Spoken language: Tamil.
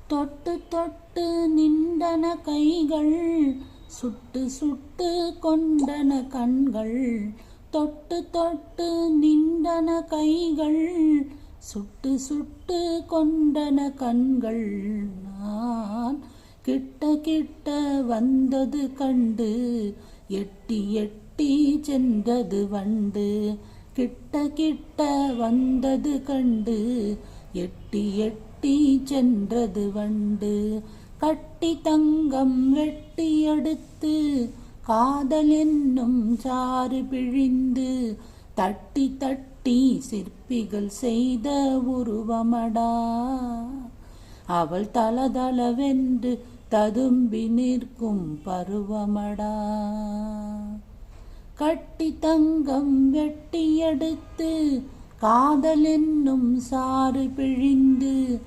தொட்டு தொட்டு நின்றன கைகள், சுட்டு சுட்டு கொண்டன கண்கள். தொட்டு தொட்டு நின்றன கைகள், சுட்டு சுட்டு கொண்டன கண்கள். நான் கிட்ட கிட்ட வந்தது கண்டு, எட்டி எட்டி சென்றது வண்டு. கிட்ட கிட்ட வந்தது கண்டு, எட்டி எட்டி சென்றது வண்டு. கட்டி தங்கம் வெட்டி எடுத்து, காதல் என்னும் சாறு பிழிந்து, தட்டி தட்டி சிற்பிகள் செய்த உருவமடா. அவள் தளதளவென்று ததும்பி நிற்கும் பருவமடா. கட்டி தங்கம் வெட்டி எடுத்து, காதல் என்னும் சாறு பிழிந்து,